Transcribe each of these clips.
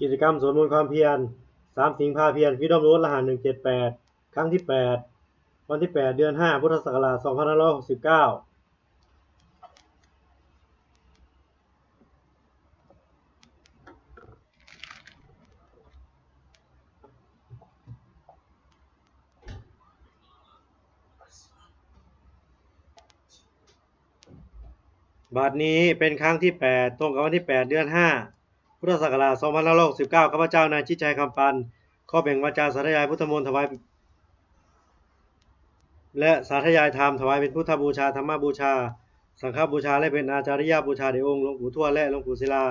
กิจกรรมสวดมนต์ความเพียร3 สิ่งพาเพียร Freedom Road รหัส178 ครั้งที่ 8 วันที่ 8 เดือน 5 พุทธศักราช 2569 บัดนี้เป็นครั้งที่ 8 ตรงกับวันที่ 8 เดือน 5 พุทธศักราช 2569 ข้าพเจ้านายชิดชัยคำปันขอแบ่งวาจาสาธยายพุทธมนต์ถวายและสาธยายธรรมถวายเป็นพุทธบูชาธรรมบูชาสังฆบูชาและเป็นอาจาริยบูชาแด่องค์หลวงปู่ทวดและหลวงปู่ศิลา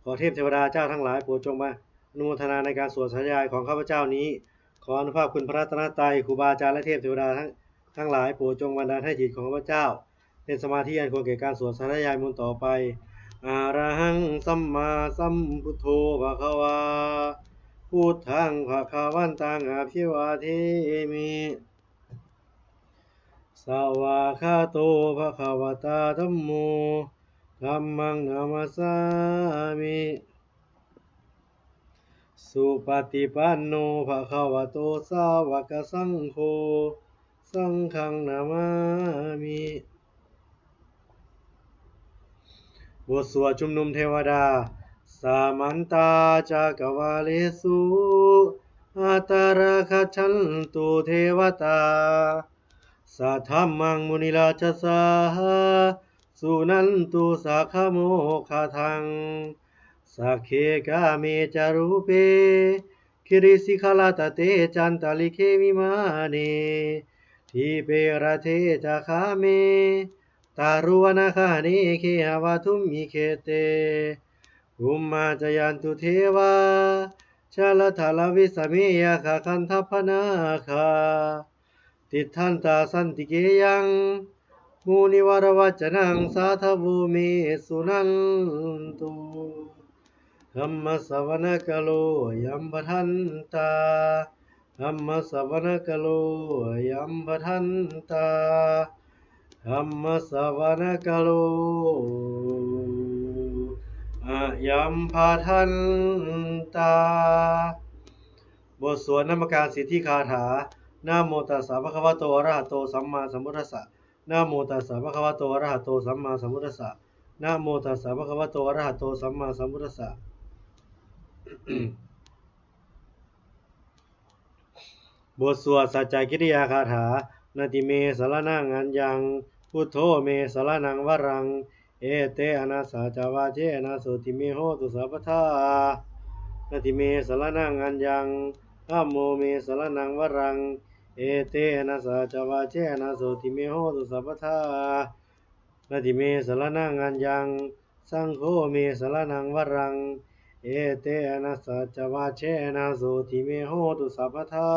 ขอเทพเทวดาเจ้าทั้งหลายโปรดจงมาอนุโมทนาในการสวดสาธยายของข้าพเจ้านี้ขออนุภาพคุณพระรัตนตรัยครูบาอาจารย์และเทพเทวดาทั้งหลายโปรดจงบันดาลให้จิตของข้าพเจ้าเป็นสมาธิอันควรแก่การสวดสาธยายมนต์ต่อไปอะระหังสัมมาสัมพุทโธภะคะวาพุทธังภะคะวันตังอะภิวาเทมิสวากขาโตภะคะวะตาธัมโมธัมมังนามัสสามิสุปฏิปันโนภะคะวะโตสาวกสังโฆสังฆังนามามิบทสวดชุมนุมเทวดาสามันตาจักวาเลสุอัตตราคัจฉันตุเทวตาสัทธัมมังมุนิราชสาสุนันตุสัคขโมคทังสักเขกาเมจารูเปคิริสิขลาตเตจันตาลิเควิมาเนทีเประเทจาคาเมตารุวนาคาเนเคหวาทุมมิเคเตอุมมาจยันตุเทวาชาลทาลวิสเมยคาคันทัพนาคาติทันตาสันติเกยังมูนิวรวัจนังสาทภูเมสุนันตุธัมมสวนกโลยัมปทันตาธัมมสวนกโลยัมปทันตาธัมมสวนกโลยัมปทันตาบทสวดนามการสิทธิคาถานะโมตัสสะภะคะวะโตอะระหะโตสัมมาสัมพุทธัสสะนะโมตัสสะภะคะวะโตอะระหะโตสัมมาสัมพุทธัสสะนะโมตัสสะภะคะวะโตอะระหะโตสัมมาสัมพุทธัสสะบทสวดสัจจกิริยาคาถานาติเมสรณังอัญญังพุทโธเมสรณังวรังเอเตอนาสาจาวาเจนะโสติเมโหตุสัพพทานาติเมสรณังอัญญังธัมโมเมสรณังวรังเอเตนะสาจาวาเจนะโสติเมโหตุสัพพทานาติเมสรณังอัญญังสังโฆเมสรณังวรังเอเตนะสาจาวาเจนะโสติเมโหตุสัพพทา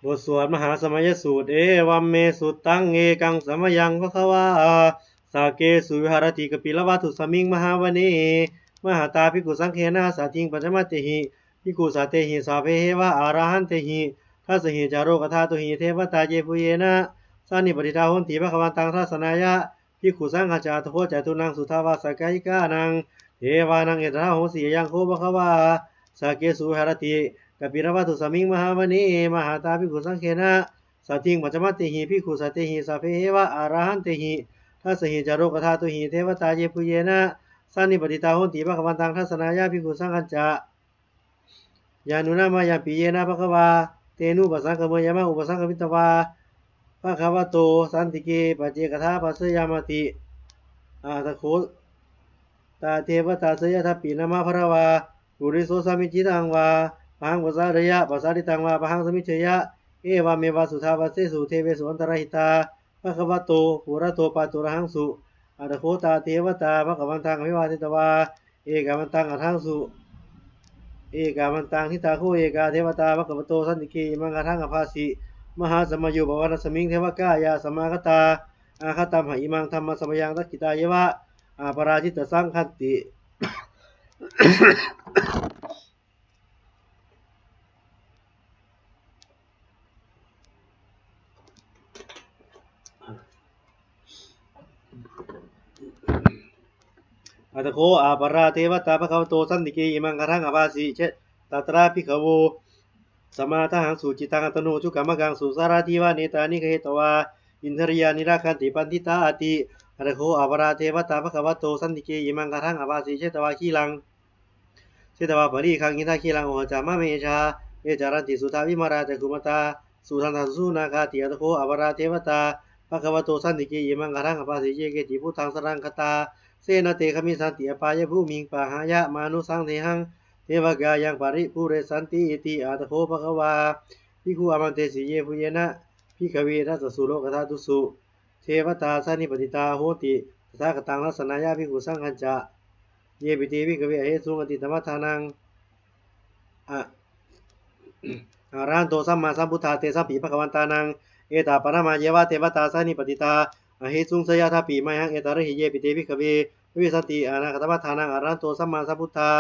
บทสวดมหาสมัยสูตรเอวัมเมสุตังเอกังสมยังภคะวาสาเกสุวิหารติกปิลวัตุสมิงมหาวเนมหาตาภิกขุสังเขนะสาทิงปัจจมัตเตหิภิกขุสาเตหิสาเพเหวะอาราหันเตหิทัสหิจาโรกธาตุหิเทวตาเจปุเยนะสานิปติตาหุนติภคะวันตังทัสนายะภิกขุสังฆจาตุโคจตุนังสุทาวาสกายิกานังเทวานังเอตระโหสียังโคภคะวาสาเกสุวิหารติกปิลวัตุสมิงมหาวเนมหาตาภิกขุสังเขนะสัตถิงปัจจมัตเตหิภิกขุสัตเตหิสัพเพเหวะอาราหันเตหิทัสหิจาโรกธาตุหิเทวตาเจปุเยนะสันนิปติตาโหติภคะวันตังทัสนายะภิกขุสังฆจายานุนามายาปิเยนะภคะวาเตนุปสังคเมยามะอุปสังคมิตวาภคะวะโตสันติเกปัจเจกทาปัสสยามติอาตโคตาเทวตาสยทัปปินามะภรวาปุริโสสามิจิตังวาปังปัสสะระยะปัสสะริตังวาปังสมิเชยะเอวาเมวาสุทาวาเสสุเทเวสุอันตรหิตาภคะวะโตปุระโตปัจจุระหังสุอาตโคตาเทวตาภคะวันตังอภิวาเทตวาเอกามันตังอัฏฐังสุเอกามันตังทิตาโคเอกาเทวตาภคะวะโตสันติเกมังกะทังอภาสิมหาสมยุบวรสมิงเทวกายาสมาคตาอาคตัมหอิมังธรรมสมยังตักขิตาเยวะอาปราชิตสังคันติ อัตโคอาปราเทวตาภควโตสันติเกอิมังคารังอภาสิเชตตราภิกขโวสมาทหังสุจิตังอัตโนจุกรรมกังสุสาราธิวาเนตานิเขตวาอินทริยานิราคันติปันติตาอติอัตโคอาปราเทวตาภควโตสันติเกอิมังคารังอภาสิเชตวาคีลังเชตวาปริคังอินทาคีลังโอจามะเมชาเอจารันติสุทาวิมาราจกุมตาสุทันทัสุนาคาติอัตโคอาปราเทวตาภควโตสันติเกอิมังคารังอภาสิเชเกติพุทธังสรังคตาเสนาเตขมิสันติอปายภูมิงปะหายะมานุสังเทหังเทวกายังปริภูเรสันติอิติอาตโคภควาภิกขุอามันเตสิเยปุเยนะภิกขเวทัสสุโลกธาตุสุเทวตาสันนิปติตาโหติตถาคตังลัสสนายาภิกขุสังฆัญจะเยปิติภิกขเวอเหสุงอติธรรมทานังอารันโตสัมมาสัมพุทธาเตสัมปีภควันตานังเอตาปรมาเยวะเทวตาสันนิปติตาอเหสุงสยาทาปีมัยหังเอตาระหิเยปิติภิกขเววิสันติอนาคตมัฏฐานังอารันโตสัมมาสัมพุทธา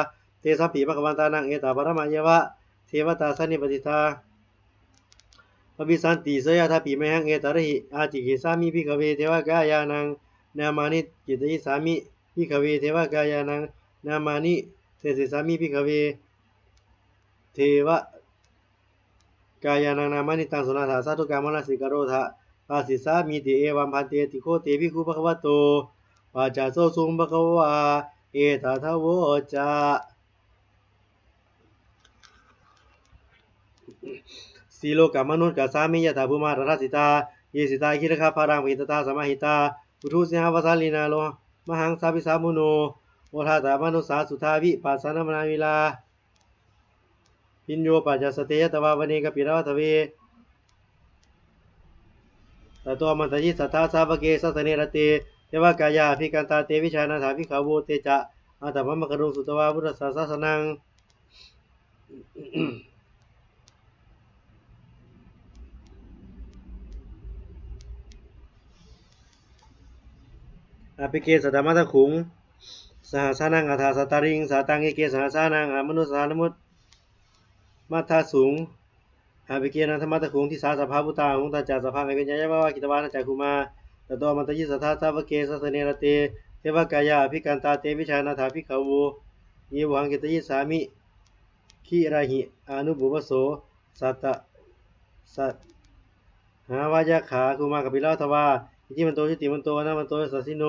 เตสัมปีภควันตานังเอตาปรมาเยวะเทวตาสันนิปติตาปวิสันติสยาทาปีมัยหังเอตาระหิอาจิกิสามิภิกขเวเทวกายานังนามานิจิตติสามิภิกขเวเทวกายานังนามานิเทสิสามิภิกขเวเทวกายานังนามานิตังสุนาถาสาธุกามนัสสิกโรธาปาสิสามิติเอวัมพันเตติโคเตภิกขุภควโตวาจาโสสุงภควาเอตาทะโวจาสีโลกามนุษย์กัสสามิยถาภูมาราสิตาเยสิตาคิรคาภารังวิตตาสมาหิตาอุทุสิหาวสาลีนาโลมหังสาภิสามุโนโอทาตามนุสาสุทาวิปัสสนามนาวิลาปิญโยปัจจสเตยตวาวเนกปิรวัตเวตโตมันตยิสัทธาสาวเกสัสเนรเตเทวกายาภิกันตาเตวิชานาถาภิกขโวเตจะอาตมมะกรุงสุตวาพุทธศาสนังอภิเกสตมัตขุงสหสานังอัฏฐาสตาริงสาตังเอเกสหสานังอมนุสานมุตมัทธาสุงอภิเกนันธมัตขุงที่สาสภาพุตาหุงตาจาสภาเอวิญญาณวะกิตวานะจักขุมาตโตมันตยิสัทธาสาวเกสัสเนรเตเทวกายาภิกันตาเตวิชานาถาภิกขโวเยวังกิตยิสามิขีราหิอนุบุวโสสัตตะสัตหาวายาขาคุมากับปิลาทวาอิจิมันโตจิติมันโตนะมันโตสัสสิโน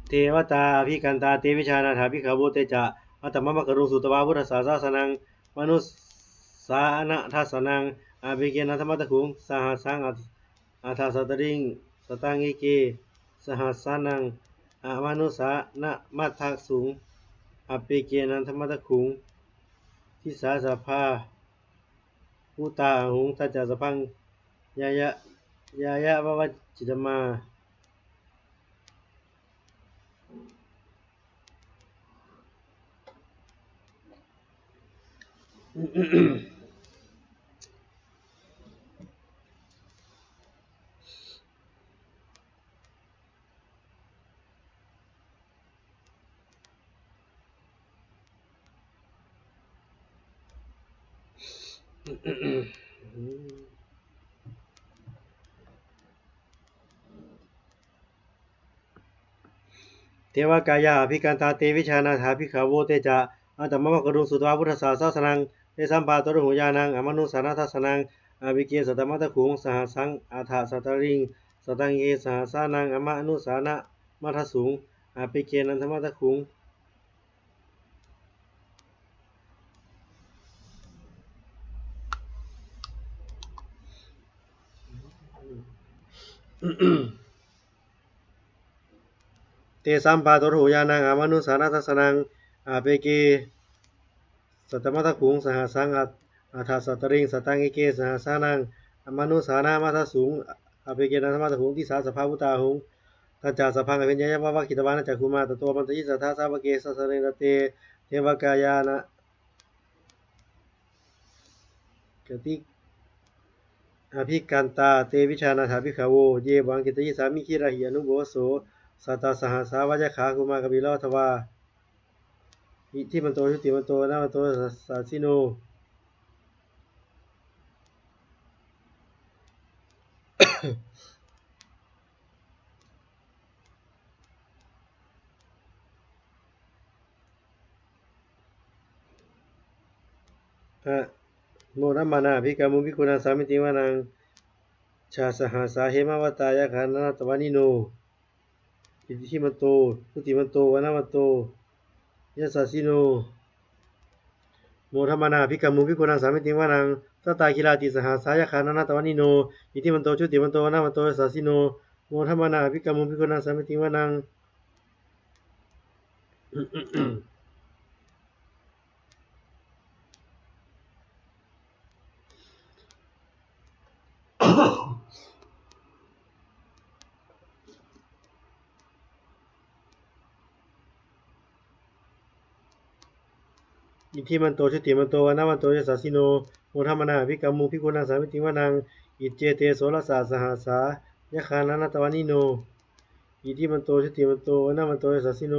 เทวตาภิกันตาเตวิชานาถาภิกขโวเตจะอัตตมมะกรุงสุตวาพุทธศาสนังมนุสสานะทัสนังอภิเกนันธมัตขุงสหสังอัฏฐาสตริงสตังเอเกสหัสสานังอมนุสานะมัทธสุงอภิเกนันธมัตขุงทิสาสภาพุตาหุงตัจจสพังยายะวะวจิตมาเทวกายาภิกันตาเตวิชานาถาภิกขโวเตจะอัตตมมะกรุงสุตวาพุทธศาสนังเตสัมปาตรุหุญานังอมนุสานะทัสนังอภิเกสัตตมัตขุงสหสังอัฏฐาสตริงสตังเอสหสานังอมนุสานะมัทธสุงอภิเกนันธมัตขุงเตสัมปาตรุหุญานังอมนุสานะทัสนังอภิเกสัตตมัตขุงสหสังอัฏฐาสตริงสตังเอเกสหสานังอมนุสานะมัทธสุงอภิเกนันธมัตขุงทิสาสภาพุตาหุงตัจจาสพังอภิญญายะวะวะกิตวานะจักขุมาตโตมันตยิสัทธาสาวเกสัสเนรเตเทวกายานะ ติอภิกันตาเตวิชานาถาภิกขโวเยวังกิตยิสามิคิราหิอนุโบโสสัตตาสหสาวายขาคุมากบิลทวาอิทิมันโตชุติมันโตนะมันโตสาสิโนโมรัมมานาภิกามุภิกุณาสามิติวานังชาสหสาเหมาวตายะขันนาตวานิโนอิทิมันโตชุติมันโตวนะมันโตยะสาสิโนโมธรรมนาภิกขมุภิกขุนังสามิติวานังสัตตาคิราติสหสายะคานาตวานิโนอิทิมันโตชุติมันโตวนะมันโตยะสาสิโนโมธรรมนาภิกขมุภิกขุนังสามิติวานังอิทิมันโตชุติมันโตวนะมันโตยะสาสิโนโมธรรมนาภิกขมุภิกขุนังสามิติวานังอิเจเตโสรสาสหสายะคานาตวานิโนอิทิมันโตชุติมันโตวนะมันโตยะสาสิโน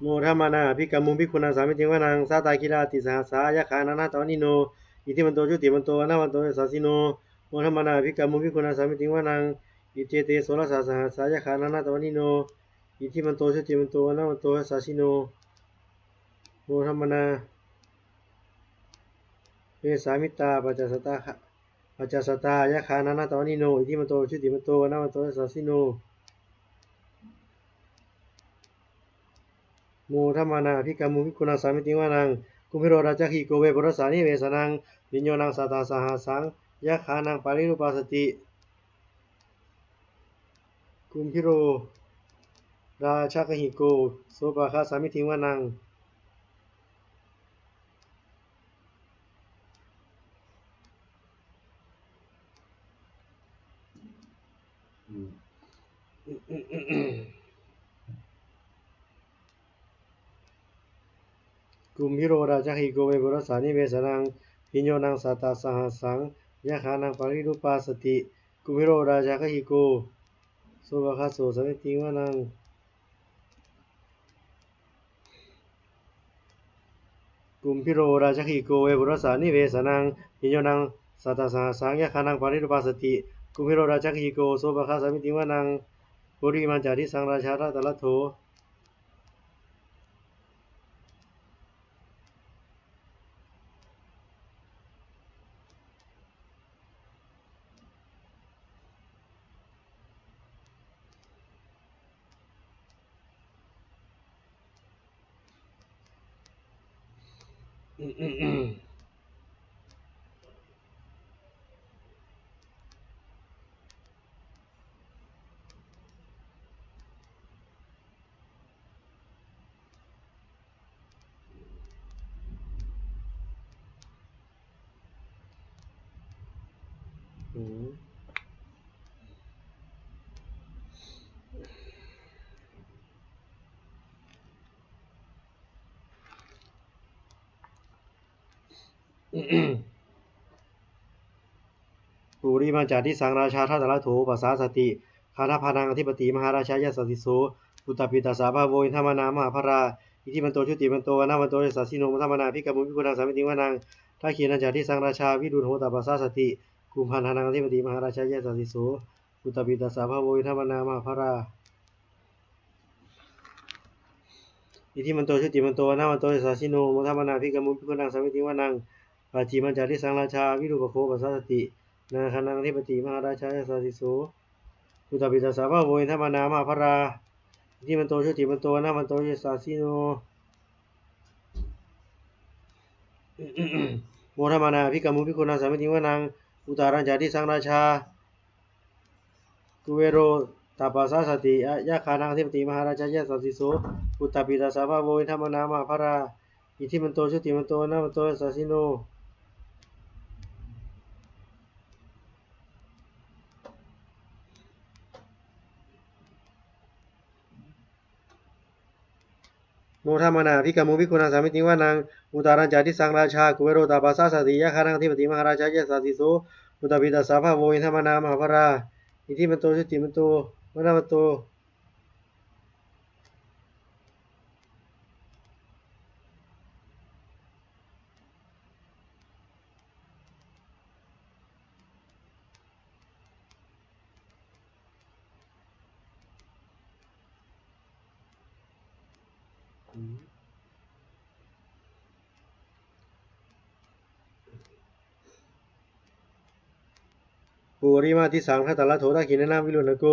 โมทัมมานาภิกขมุภิกขุนังสามิติวานังสัตตาคิราติสหสายะคานาตวานิโนอิทิมันโตชุติมันโตวนะมันโตยะสาสิโนโมทัมมานาภิกขมุภิกขุนังสามิติวานังอิเจเตโสรสาสหสายะคานาตวานิโนอิทิมันโตชุติมันโตวนะมันโตยะสาสิโนโมทัมมานาเวสามิตาปัจจสตาปัจจสตายะคานาตวานิโนอิทิมันโตชุติมันโตวนะมันโตยะสาสิโนโมทัมมานาภิกขมุภิกขุนังสามิติวานังกุมพิโรราชคีโกเวปรสานิเวสนังวิญโยนังสัตตาสหสังยะคานังปาริรูปาสติกุมพิโรราชกหิโกโสภาคาสามิติวานังกุมพิโรราชกหิโกเวปรสานิเวสนังวิญโยนังสัตตาสหสังยะคานังปาริรูปาสติกุมพิโรราชกหิโกโสภาคาโสสามิติวานังกุมพิโรราชคีโกเวปุรสานิเวสนังยิโยนังสัตตสหสังยะคานังปาริรูปาสติกุมพิโรราชคีโกโสภคาสามิติวานังปุริมันจาริสังราชาราตละโถปุริมันจาริสังราชาราตละโถปัสสาสติคาถาพานังอธิปติมหาราชายะสัสสิโสปุตตปิตาสาภาโวอินทมานามหาภราอิทิมันโตชุติมันโตวนะมันโตยะสาสิโนมัทมนาภิกขมุภิกขุนังสามิติวานังทักขีนันจาริสังราชาวิดุลโหตปัสสาสติกุมพันธานังอธิปติมหาราชายะสัสสิโสปุตตปิตาสาภาโวอินทมานามหาภราอิทิมันโตชุติมันโตวนะมันโตยะสาสิโนมัทมนาภิกขมุภิกขุนังสามิติวานังปัจฉิมันจาริสังราชาวิดุปโคปัสสาสตินาคานังอธิปติมหาราชายะสัสสิโสปุตตปิตาสาภาโวอินทมานามหาภราอิทิมันโตชุติมันโตวนะมันโตยะสาสิโน โมทมานาภิกขมุภิกขุนาสามิติวานังอุตารัญจาทิสังราชากุเวโรตาปัสสะสติยะคานังอธิปติมหาราชายะสัสสิโสปุตตปิตาสาภาโวอินทมนามาภราอิทิมันโตชุติมันโตนะมันโตสัสสิโนโมทมานาภิกขมุภิกขุนาสามิติวานังอุตารัญจาทิสังราชากุเวโรตาปัสสะสติยะคานังอธิปติมหาราชายะสัสสิโสปุตตปิตาสาภาโวอินทมนามาภราอิทิมันโตชุติมันโตนะมันโตปุริมาทิสังทัตตละโถทักขินนาวิรุณโก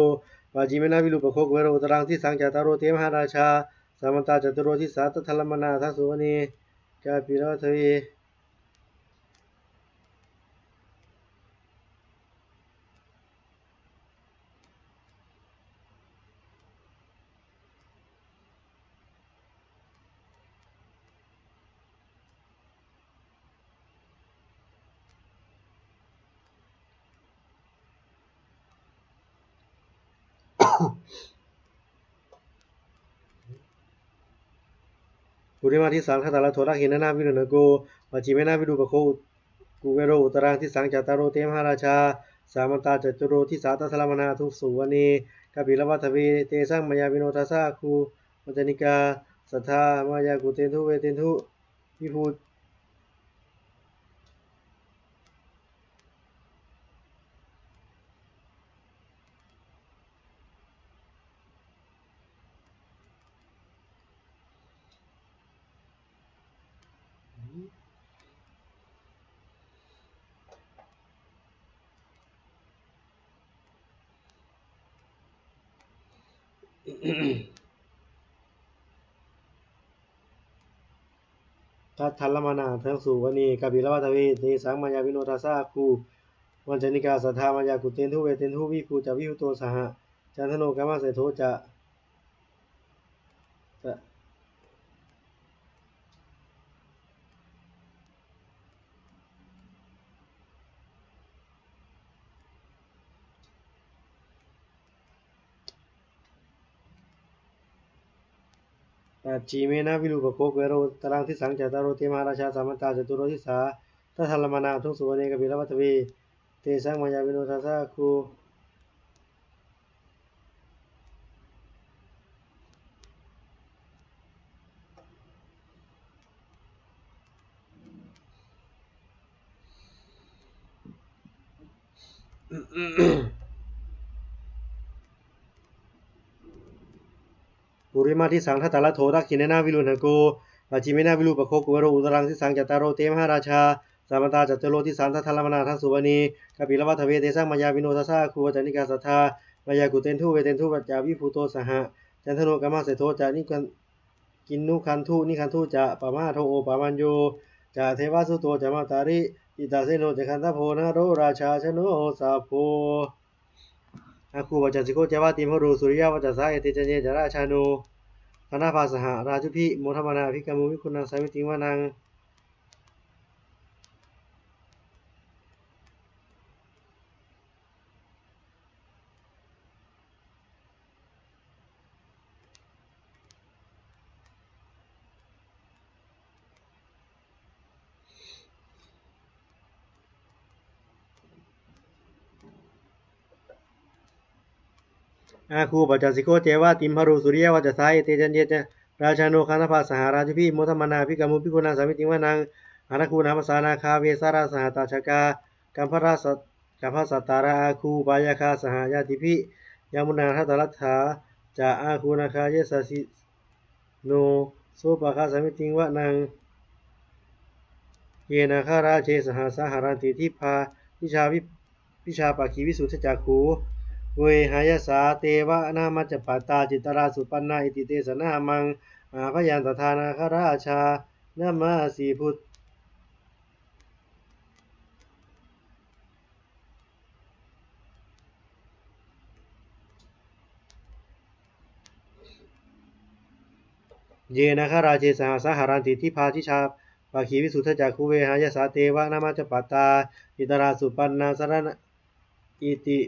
วาจิเมนาวิรุปโคกุเวโรอุตรังทิสังจตารโรเตมหาราชาสามันตาจตุโรทิสาตทัลลมนาทัสสุวนีกาปิรวัทวีปุริมาทิสังทัตตละโถทักขินนาวิรุณโกวาจิเมนาวิรุปโคกุเวโรอุตรังทิสังจตารโรเตมหาราชาสามันตาจตุโรทิสาตทัลลมนาทุสุวนีกาปิรวัทวีเตสังมายาวิโนทัสสะคูมัจจนิกาสัทธามายากุเตนทุเวเตนทุวิภูทัลลมนาทัสสุวนีกาปิรวัทวีเตสังมายาวิโนทัสสะคูมัจจนิกาสัทธามายากุเตนทุเวเตนทุวิภูจะวิภูโตสหจันทโนกามะเสโทจะปัจจิเมนะวิรูปโคเกโรตรังทิสังจตารโรเตมหาราชาสามันตาจตุโรทิสาทัทัลลมนาทุสุวนีกบิลวัตวีเตสังมายาวิโนทัสสะคูปุริมาทิสังทัตตละโถทักขินนาวิรุณโกปัจจิเมนะวิรูปโคกุเวโรอุตรังทิสังจตารโรเตมหาราชาสามันตาจตุโรทิสาทัทัลลมนาทัสสุวนีกบิลวัตวีเตสังมายาวิโนทัสสะคูวัจจนิกาสัทธามายากุเตนทุเวเตนทุปัจจาวิภูโตสหจันทโนกามะเสโทจานิกินนุคันทุนิคันทุจะปะมาโทโอปะมันโยจะเทวสุโตจะมาตาริอิตาเสโนจะคันทโพนะโรราชาชโนสาโพอาคูวัจสิโกเจวาติมหรูสุริยวัจสาเอติจเยจราชานุธนาภาสหราชุพิโมทมนาภิกขมุวิคุณังสามิติวานังอาคูปัจจสิโกเจวาติมหรูสุริยวัจสาเอติจเยจราชานุคณภาสหราชุพิโมทมนาภิกขมุวิคุณังสามิติวานังอนาคูนาภาสานาคาเวสาราสหตาชกากัมภราสกัมภสัตตาราอาคูปายาคาสหายาติพิยามุนาทัตตลัทธาจะอาคูนาคาเยสสิโนโสปะคาสามิติวานังเยนาคาราเชสหาสหารันติทิพาวิชาปักขีวิสุทธจักขูเวหายสาเตวะนามัจจปัตตาจิตราสุปันนาอิติเตสนามังอาพยันตทานาคราชานามาสีพุท เยนะคราเชสหสหารันติทิพาทิชาปาคีวิสุทธจักขุเวหายสาเตวะนามาจปัตตาอิตราสุปันนาสรณอิติ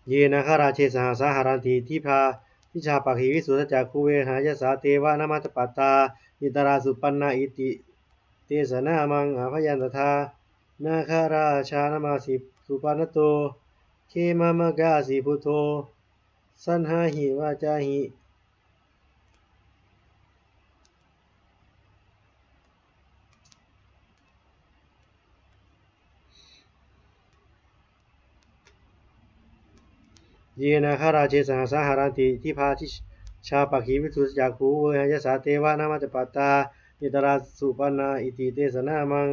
เยนะคราเชสหสหารันติทิพาทิชาปาคีวิสุทธจักขุเวหายสาเตวะนามาจปัตตาอิตราสุปันนาอิติเตสนามังอาภยันตถานาคราชานามาสิสุปานโตเคมามกาสิพุทโธสันหาหิวาจาหิเยนะคราเชสหสหารันติทิพาทิชาปาคีวิสุทธจักขุเวหายสาเตวะนามาจปัตตาอิตราสุปันนาอิติเตสนามัง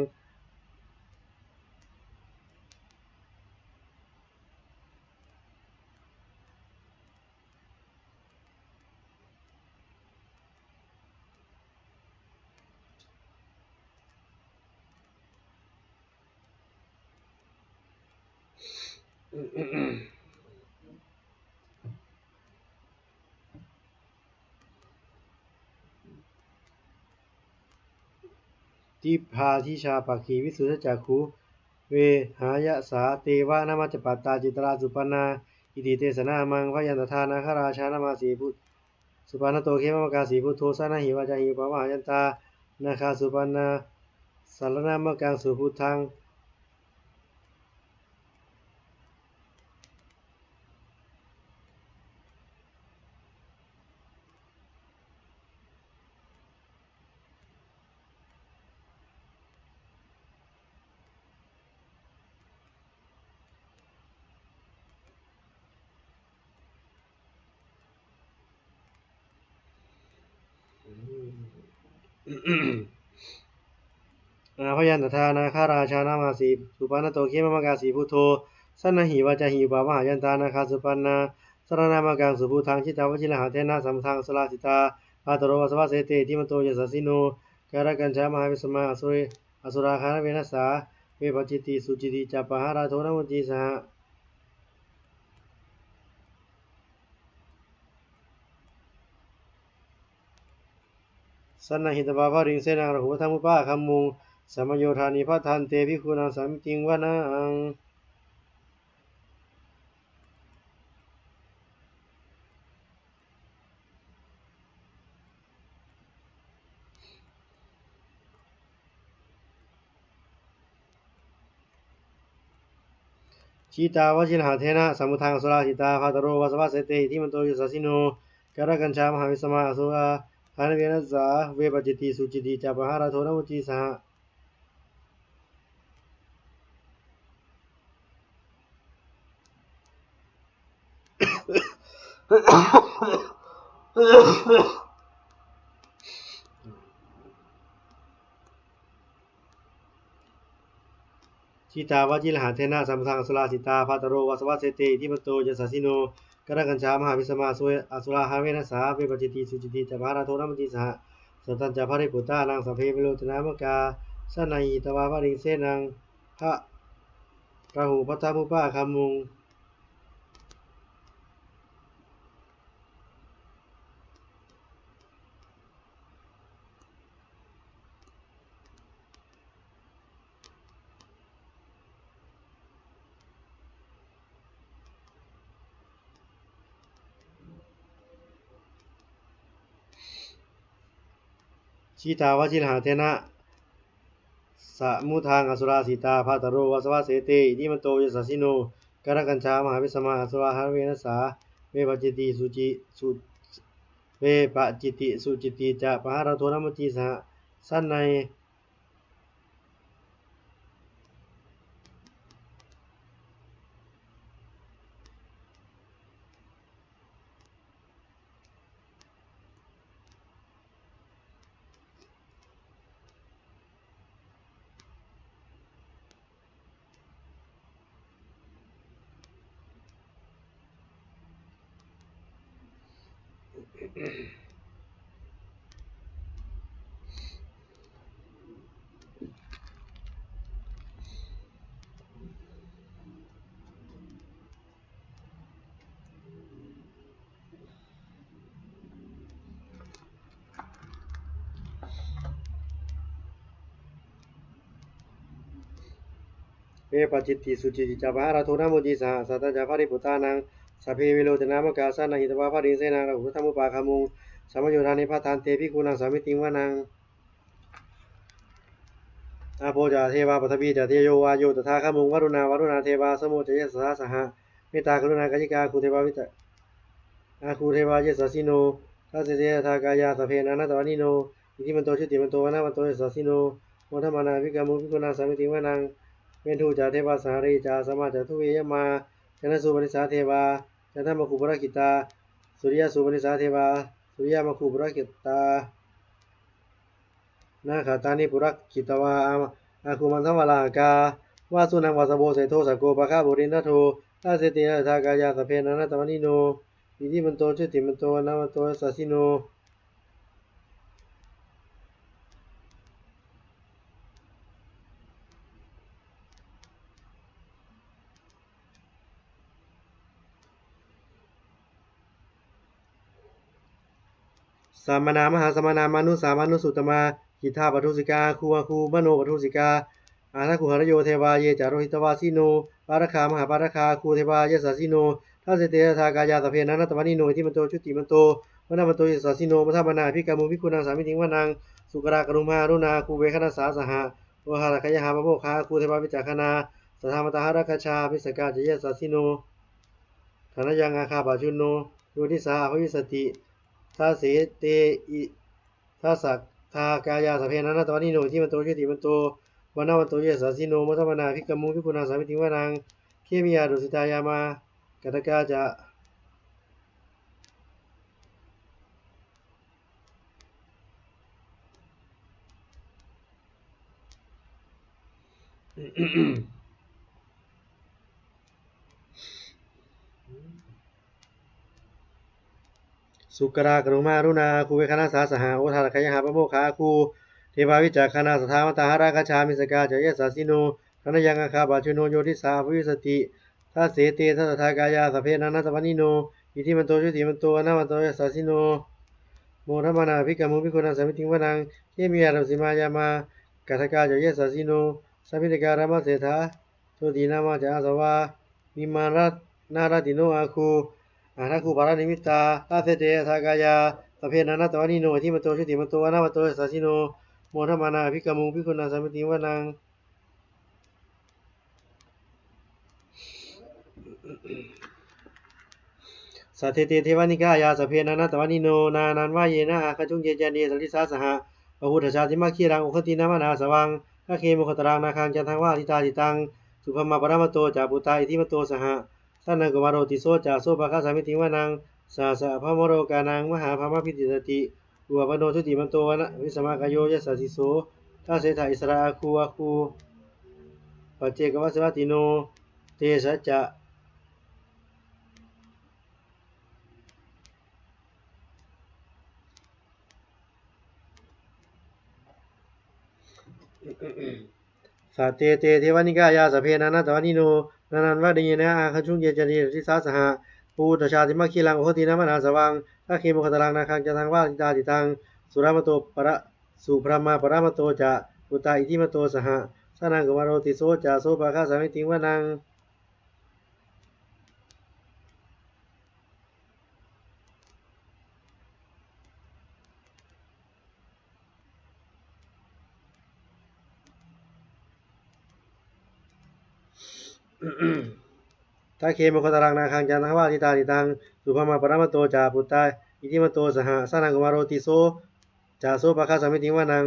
ทิพาทิชาปาคีวิสุทธจักขุเวหายสาเตวะนามาจปัตตาจิตราสุปันนาอิติเตสนามังพยันตถานาคราชานามาสีพุทสุปานโตเคมมกาสีพุทโธสานาหิวาจาหิปะวะยันตานาคาสุปันนาสารนามกังสุพุทธังพยันตถานาคราชานามาสีสุปานโตเคมมกาสีพุทโธสานาหิวาจาหิปะวะยันตานาคาสุปันนาสารนามกังสุพุทธังชิตาวชิลหะเทนะสัมทังสลาสิตาปาตโรวสวะเสเตทิมโตยสัสสิโนการกัญชามหาวิสมาอสุราคานเวนัสสาเวปจิติสุจิติจัปปะหาราโทนมุติสหสันนหิตบาภริงเสนังระหุธรรมุปะคัมมุงสัมโยธานิพัทธันเตภิกขุนังสัมจิงวะนังชีตาวชิลหะเทนะสัมมุทังอสุราสิตาภาตโรวสวะเสเตทิมันโตยสัสสิโนการกัญชามหาวิสมาอสุราคานเวนัสสาเวปจิติสุจิติจัปปะหาราโทนมุติสหชีตาวชิลหะเทนะสัมมุทังอสุราสิตาภาตโรวสวะเสเตทิมันโตยสัสสิโนการกัญชามหาวิสมาอสุราคานเวนัสสาเวปจิติสุจิติจัปปะหาราโทนมุติสหสัตตัญจะภริปุตตานังสัพเพวิโรจนามกาสันนหิตวาภริงเสนังพระราหูพัทธมุปะคัมมุงชีตาวชิลหะเทนะสัมมุทังอสุราสิตาภาตโรวสวะเสเตอิทิมันโตยสัสสิโนการกัญชามหาวิสมาอสุราหาเวนัสสาเวปจิติสุเวปจิติสุจิติจะปะหาราโทนมุติสหสันใน เมปจิตติสุจิติจาภาราโทนามุติสหสัตตจาภาริปุตานังสัพเพวิโรจนามกาสานังหิตวาภาริเสนาอุทธัมมุปาคามุงสัมโยธานิพาทานเตภิกขุนังสามิติงวานังอาโปจาเทวาปฐพีจาเทโยวาโยตถาคามุงวรุณาวรุณาเทวาสมุจเยสสะสหะเมตตากรุณากายิกาคูเทวาวิตอาคูเทวาเยสสิโนทัสเสเตทากายาสเพนานาตวานิโนอิทิมันโตชุติมันโตวนามันโตเยสสิโนโมทมานาภิกามุภิกขุนังสามิติงวานังเวนทูจาเทวาสหริจาสมาจาทุเวยมาจันทสุปนิสาเทวาจันทมคุปรกิตาสุริยสุปนิสาเทวาสุริยมคุปรกิตานาคาตานิปุรกิตวาอาคุมันทวลากาวาสุนังวาสโบเสโทสโกปะคาบุรินทโททัสเสติทากายาสเพนานาตวานิโนอิทิมันโตชุติมันโตนามันโตสัสสิโนสามนามหาสมนามานุสามานุสุตมากิทาปทุสิกาคูอาคูมโนปทุสิกาอาทัคุหรโยเทวาเยจารุหิตวาสิโนปาราคามหาปาราคาคูเทวาเยสัสสิโนทัสเสเตทากายาสเพนานาตวานิโนอิทิมันโตชุติมันโตวนามันโตเยสัสสิโนมัทมนาภิกามุภิกขุนังสามิติงวานังสุกรากรุมารุณาคูเวคณสาสหะโอหะระคยหาปโภคาคูเทวาวิจักขณาสัทธามตหราคชาภิสกาจเยสัสสิโนธนยังอาคาปาชุนโนโยนิสาอภวิสติทัสเสเตอิทัสสะทากายาสเพนานาตวานิโนอิทิมันโตชุติมันโตวนามันโตเยสัสสิโนมัทมนาภิกามุภิกขุนังสามิติงวานังเคมิยาดุสิตายามากัตกาจะสุกรากรุมารุณาคูเวคณสาสหะโอทาระคยหาปโมคาคูเทวาวิจักขณาสทามตหราคชามิสกาจเยสัสสิโนธนยังอาคาปาชุโนโยทิสาอภวิสติทัสเสเตทัสสะทากายาสเพนานาตวานิโนอิทิมันโตชุติมันโตวนามันโตเยสัสสิโนโมทมนาภิกามุภิกขุนังสามิติงวานังเคมิยาดุสิมายามากัตกาจเยสัสสิโนสัพพิตการามะเสถาโทตินามาจาสวามิมารัตนาราติโนอาคูอาทัคูปารานิมิตาทัสเสเตทากายาสเพนานาตวานิโนอิทิมันโตชุติมันโตวนามันโตเยสัสสิโนโมทมานาภิกามุภิกขุนังสามิติงวานังสัทเทเตเทวานิกายาสเพนานาตวานิโนนานันวาเยนะอาคจุงเยจานีสัลิสาสหะพระพุทธชาติมาคีรังอุคตินามานาสวังทัเคมุขตรังนาคังจันทังวาทิตาจิตังสุภมาปรามโตจาปุตาอิทิมโตสหะสันนังกวารโรติโสจาโสภะคะสามิติวานังสาสะพะมโรกานังมหาภามพิติตติอุปปโนทุติมันโตวนะวิสมากายโยยสัสสิโสทัสเสถาอิสระอาคูอาคูปัจเจกวัสสวัตติโนเตสัจจะ สัตเตเตเทวานิกายาสเพนานาตวานิโนนานันวะเดยนะอาคันชุงเยจานีทิสาสหะปูตชาติมาคีลังโอตินามานาสวังทัเคมุขตรังนาคังจันทังวาทิตาจิตังสุรามโตปะระสุพรหมาปรามโตจะปุตตาอิทิมโตสหะสนังกวารโรติโสจะโสภะคะสามิติงวานังทัเคมุขตรังนาคังจันทังวาทิตาจิตังสุพรหมาปรามโตจะปุตตาอิทิมโตสหะสนังกวารโรติโสจะโสภะคะสามิติงวานัง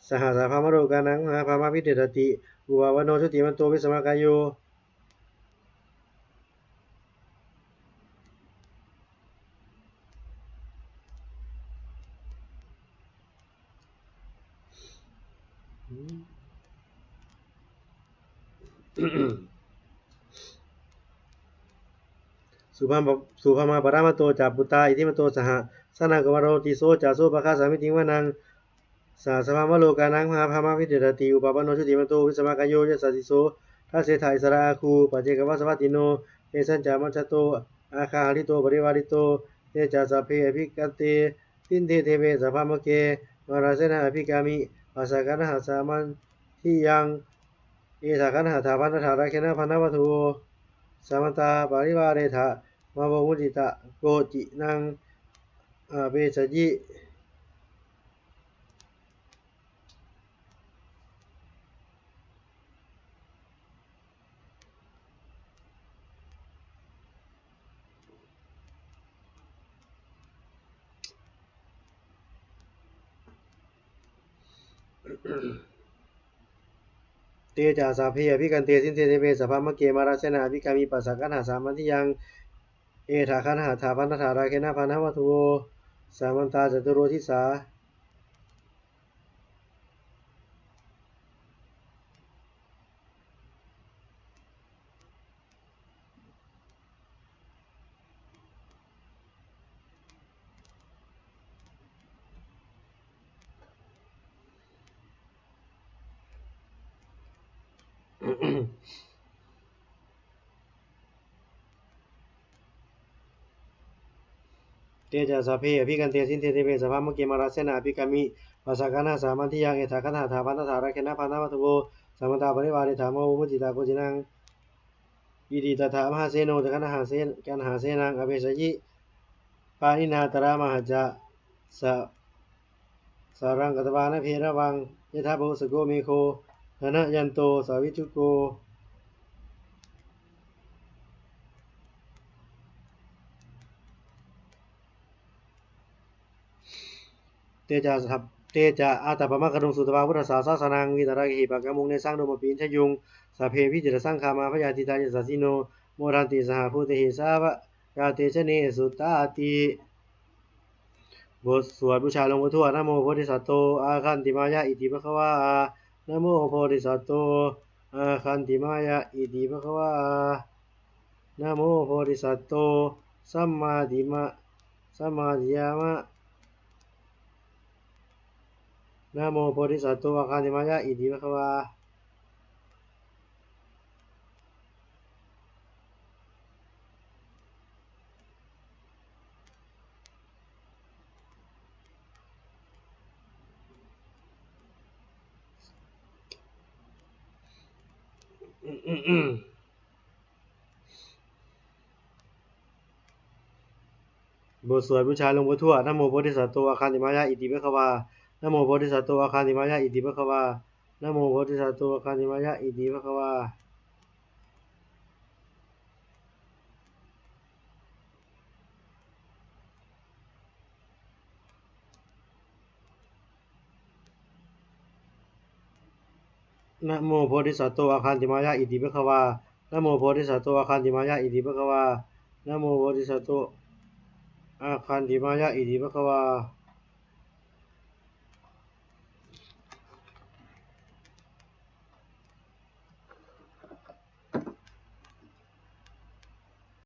สหสาภามโรกานังมหาภามาพิเดตติอุปวโนชุติมันโตวิสมากายโยสุภามาปรามโตจาปุตตาอิทิมโตสหะสนังกวารโรติโสจาโสภะคะสามิติงวานังสาสภามโลกานังมหาภามาพิเดตติอุปปโนชุติมันโตวิสมากายโยยสัสสิโสทัสเสถาอิสระอาคูปัจเจกวัสสวัตติโนเตสัญจามัชโตอาคาหริโตปริวาริโตเตจาสัพเพอภิกันเตตินเทเทเวสัพพามะเกมาราเสนะอภิกามิภาษากนะหาสามันที่ยังเอ ถาคันหาถาพันธาราเคนะพันธวัตถุสัมมตาปาริวาเรถะมาโบมุจิตะโกจินังเปสยิเตจาสาเพยพิกันเตสินเทเตเปสัพพมะเกมาราเสนาภิกามีปัสสะกันหาสามัญทิยังถาคันหาถาพันธาราเคนะพันธวัตถุสามันตาจตุโรทิสาเตจาสาเพยพิกันเตสินเทเตเปสัพพมะเกมาราเสนาภิกามีปัสสะกันหาสามัญทิยังถาคันหาถาพันธาราเคนะพันธวัตถุสัมมตาปริวาเรถามาโบมุจิตาโกจินังอิติตถามหาเสโนจักขันหาเสนกันหาเสนังอเปสยิปานินาตระมหจจะสะสารังกัตวานะเพระวังยถาโบสโกเมโคธนะยันโตสาวิจุโกเตจาสัพเตจาอาตาปมะกะดุงสุตวาพุทธศาสนังวิตรากิปะกะมุงในสร้างโดมปีนชยุงสัพเพพิจิตรสังฆามาพยาติตายสัสสิโนโมรันติสหภูเตหิสาวะกาเตชะเนสุตตาติบทสวดบูชาหลวงปู่ทวดนะโมโพธิสัตว์โตอาคันติมายะอิติภควานะโมโพธิสัตว์โตอาคันติมายะอิติภควานะโมโพธิสัตว์โตสัมมาทิมะสัมมาทิยามะนะโมโพธิสัตว์โตอาคันติมายะอิติภควาบทสวดบูชาหลวงปู่ทวดนะโมโพธิสัตว์โตอาคันติมายะอิติภควานะโมโพธิสัตว์โตอาคันติมายะอิติภควานะโมโพธิสัตว์โตอาคันติมายะอิติภควานะโมโพธิสัตว์โตอาคันติมายะอิติภควานะโมโพธิสัตว์โตอาคันติมายะอิติภควานะโมโพธิสัตว์โตอาคันติมายะอิติภควา